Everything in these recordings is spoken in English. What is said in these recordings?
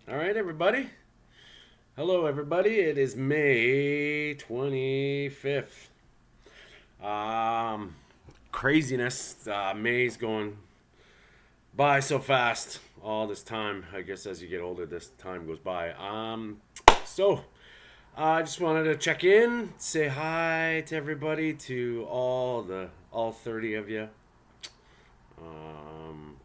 All right, everybody. Hello, everybody. It is May 25th. Um, Craziness. May's going by so fast. All this time. I guess as you get older, this time goes by. So I just wanted to check in, say hi to everybody, to all 30 of you. Um,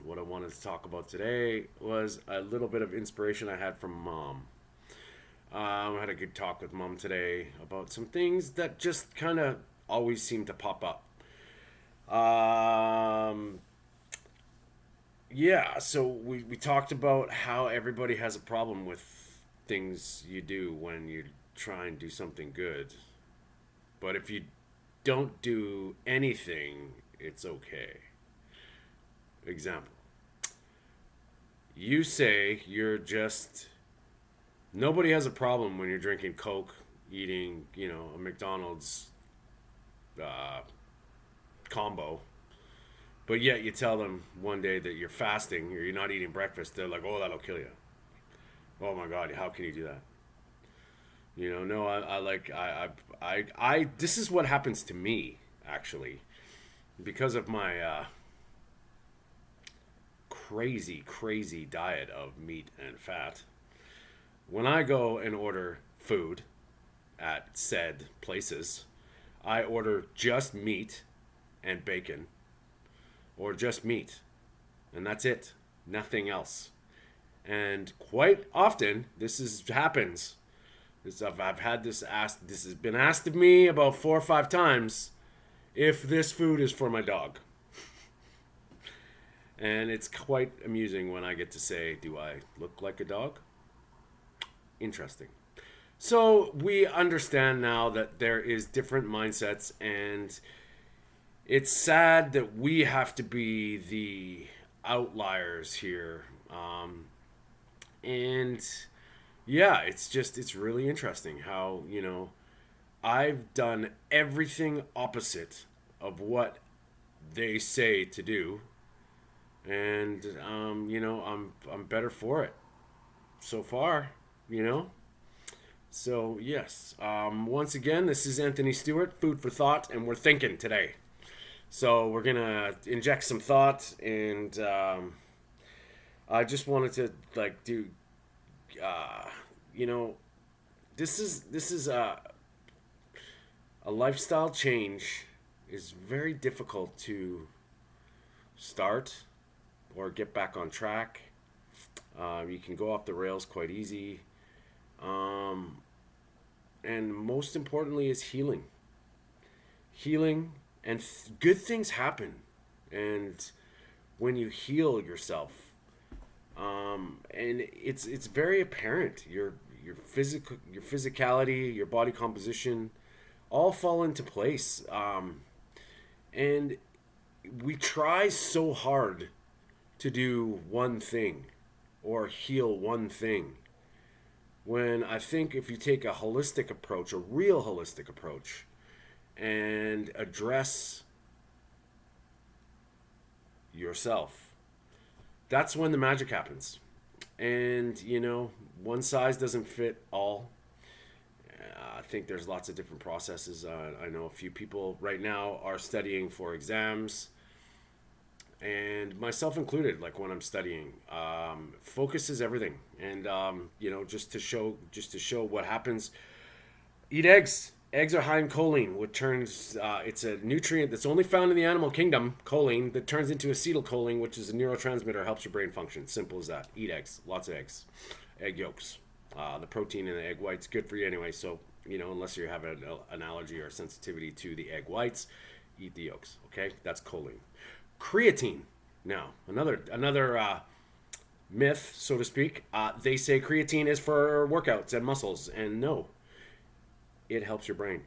what I wanted to talk about today was a little bit of inspiration I had from mom. I had a good talk with mom today about some things that just kind of always seem to pop up. Um, yeah, so we talked about how everybody has a problem with things you do when you try and do something good. But if you don't do anything, it's okay. Example, you say you're just. Nobody has a problem when you're drinking Coke, eating, a McDonald's uh, combo. But yet you tell them one day that you're fasting or you're not eating breakfast. They're like, "Oh, that'll kill you." Oh my God, how can you do that? No, I like I. This is what happens to me actually because of my crazy diet of meat and fat. When I go and order food at said places, I order just meat and bacon or just meat, and that's it. Nothing else. And quite often, happens. I've had this asked. This has been asked of me about 4 or 5 times if this food is for my dog, and it's quite amusing when I get to say, "Do I look like a dog?" Interesting. So we understand now that there is different mindsets, and it's sad that we have to be the outliers here. And yeah, it's really interesting how, I've done everything opposite of what they say to do. And, I'm better for it so far, you know? So, yes. Once again, this is Anthony Stewart, Food for Thought, and we're thinking today. So, we're going to inject some thought, and I just wanted to, like, do, uh, you know, this is a lifestyle change is very difficult to start or get back on track. You can go off the rails quite easy. Um, and most importantly is healing. Healing and good things happen. And when you heal yourself, and it's very apparent your physicality, your body composition, all fall into place. And we try so hard to do one thing or heal one thing. When I think if you take a holistic approach, a real holistic approach, and address yourself, that's when the magic happens. And, one size doesn't fit all. I think there's lots of different processes. I know a few people right now are studying for exams, and myself included. Like when I'm studying, focus is everything. And just to show what happens. Eat eggs. Eggs are high in choline, which turns it's a nutrient that's only found in the animal kingdom. Choline that turns into acetylcholine, which is a neurotransmitter, helps your brain function. Simple as that. Eat eggs. Lots of eggs. Egg yolks. The protein in the egg whites good for you anyway. So unless you have an allergy or sensitivity to the egg whites, eat the yolks. Okay, that's choline. Creatine. Now another myth, so to speak. They say creatine is for workouts and muscles, and no, it helps your brain.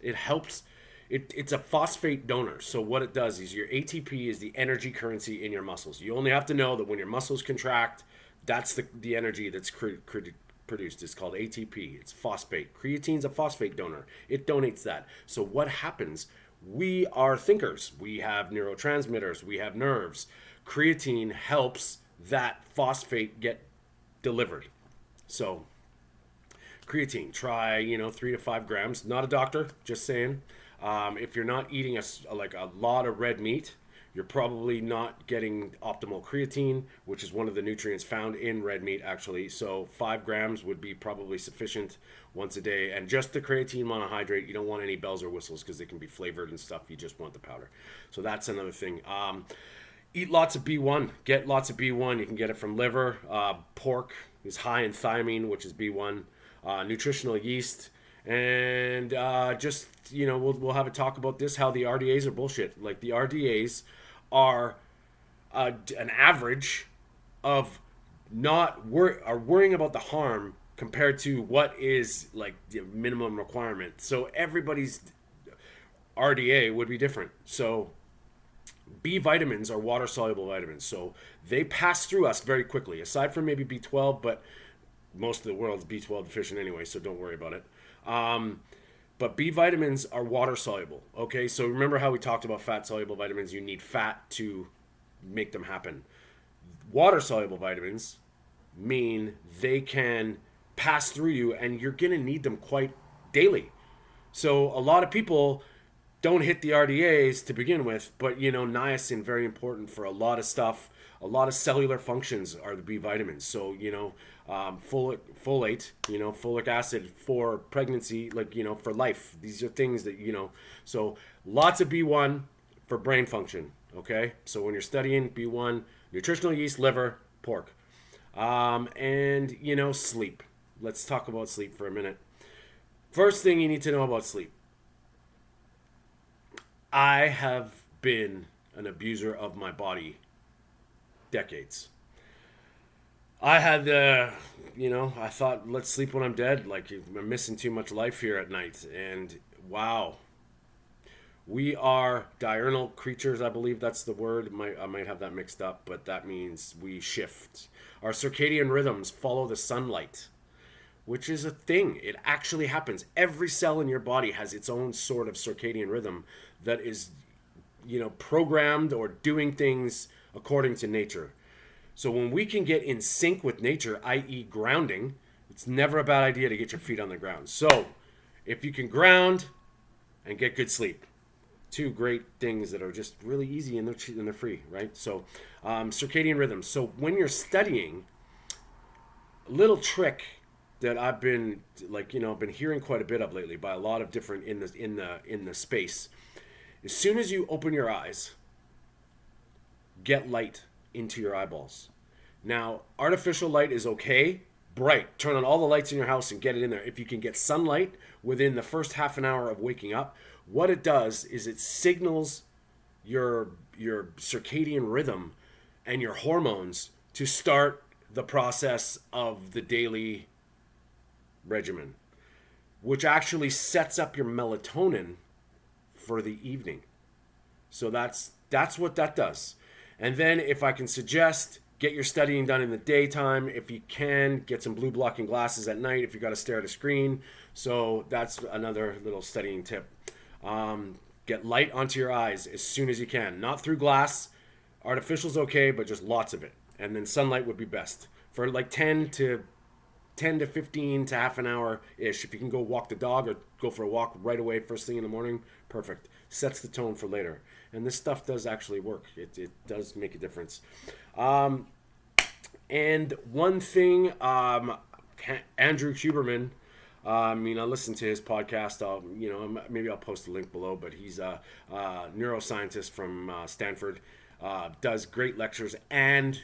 It helps. It's a phosphate donor. So what it does is your ATP is the energy currency in your muscles. You only have to know that when your muscles contract, that's the energy that's produced. It's called ATP. It's phosphate. Creatine's a phosphate donor. It donates that. So what happens? We are thinkers. We have neurotransmitters. We have nerves. Creatine helps that phosphate get delivered. So creatine, try 3 to 5 grams. Not a doctor, just saying. If you're not eating a lot of red meat, you're probably not getting optimal creatine, which is one of the nutrients found in red meat, actually. So 5 grams would be probably sufficient once a day. And just the creatine monohydrate, you don't want any bells or whistles because they can be flavored and stuff. You just want the powder. So that's another thing. Eat lots of B1. Get lots of B1. You can get it from liver. Pork is high in thiamine, which is B1. Nutritional yeast. And we'll have a talk about this, how the RDAs are bullshit. Like, the RDAs are an average of are worrying about the harm compared to what is like the minimum requirement. So everybody's RDA would be different. So B vitamins are water soluble vitamins, so they pass through us very quickly. Aside from maybe B12, but most of the world's B12 deficient anyway, so don't worry about it. But B vitamins are water soluble. Okay, so remember how we talked about fat soluble vitamins? You need fat to make them happen. Water soluble vitamins mean they can pass through you, and you're gonna need them quite daily. So a lot of people don't hit the RDAs to begin with, but niacin, very important for a lot of stuff. A lot of cellular functions are the B vitamins. So folate, folic acid for pregnancy, for life. These are things that So lots of B1 for brain function. Okay, so when you're studying B1, nutritional yeast, liver, pork, and sleep. Let's talk about sleep for a minute. First thing you need to know about sleep. I have been an abuser of my body decades. I had I thought, let's sleep when I'm dead. Like, I'm missing too much life here at night. And wow, we are diurnal creatures. I believe that's the word. I might have that mixed up, but that means we shift. Our circadian rhythms follow the sunlight, which is a thing. It actually happens. Every cell in your body has its own sort of circadian rhythm that is, programmed or doing things according to nature. So when we can get in sync with nature, i.e. grounding, it's never a bad idea to get your feet on the ground. So if you can ground and get good sleep, two great things that are just really easy and they're free, right? So circadian rhythms. So when you're studying, a little trick that I've been been hearing quite a bit of lately by a lot of different in the space. As soon as you open your eyes, get light into your eyeballs. Now, artificial light is okay, bright. Turn on all the lights in your house and get it in there. If you can get sunlight within the first half an hour of waking up, what it does is it signals your circadian rhythm and your hormones to start the process of the daily regimen, which actually sets up your melatonin for the evening. So that's what that does. And then, if I can suggest, get your studying done in the daytime. If you can, get some blue blocking glasses at night if you got to stare at a screen. So that's another little studying tip. Get light onto your eyes as soon as you can. Not through glass. Artificial's okay, but just lots of it. And then sunlight would be best for like 10 to 15 to half an hour ish. If you can go walk the dog or go for a walk right away first thing in the morning, perfect. Sets the tone for later. And this stuff does actually work. It does make a difference. And one thing, Andrew Huberman, I listened to his podcast. Maybe I'll post a link below, but he's a neuroscientist from Stanford, does great lectures and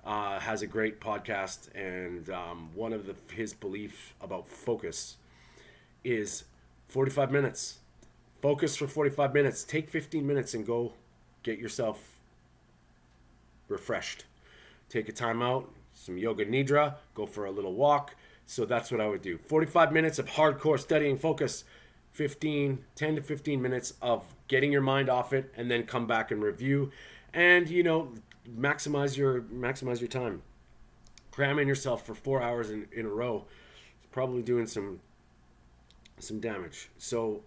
has a great podcast. And one of his beliefs about focus is 45 minutes. Focus for 45 minutes. Take 15 minutes and go get yourself refreshed. Take a time out, some yoga nidra, go for a little walk. So that's what I would do. 45 minutes of hardcore studying, focus, 10 to 15 minutes of getting your mind off it, and then come back and review. And, maximize your time. Cramming yourself for 4 hours in a row is probably doing some damage. So,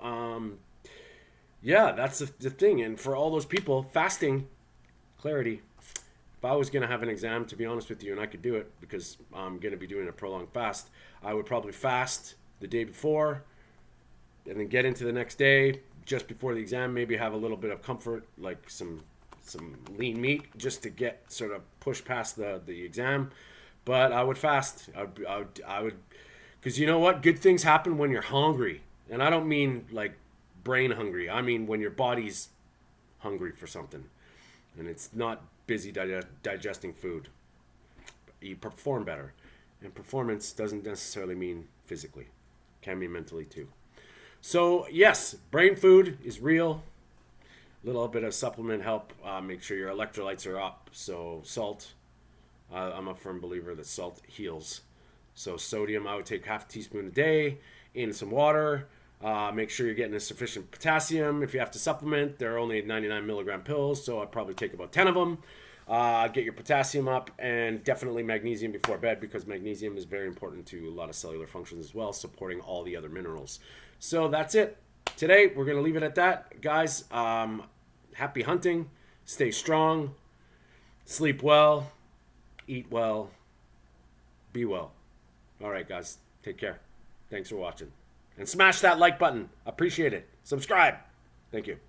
that's the thing. And for all those people, fasting, clarity, If I was going to have an exam, to be honest with you, and I could do it because I'm going to be doing a prolonged fast, I would probably fast the day before and then get into the next day just before the exam, maybe have a little bit of comfort, like some lean meat, just to get sort of push past the exam. But I would fast. I would, because you know what? Good things happen when you're hungry, and I don't mean like brain hungry. I mean when your body's hungry for something, and it's not busy digesting food. You perform better, and performance doesn't necessarily mean physically; can be mentally too. So yes, brain food is real. A little bit of supplement help. Make sure your electrolytes are up. So salt. I'm a firm believer that salt heals. So sodium, I would take half a teaspoon a day in some water. Make sure you're getting a sufficient potassium. If you have to supplement, they're only 99 milligram pills, so I'd probably take about 10 of them. Get your potassium up, and definitely magnesium before bed, because magnesium is very important to a lot of cellular functions as well, supporting all the other minerals. So that's it. Today, we're going to leave it at that. Guys, happy hunting. Stay strong. Sleep well. Eat well. Be well. All right, guys. Take care. Thanks for watching. And smash that like button. Appreciate it. Subscribe. Thank you.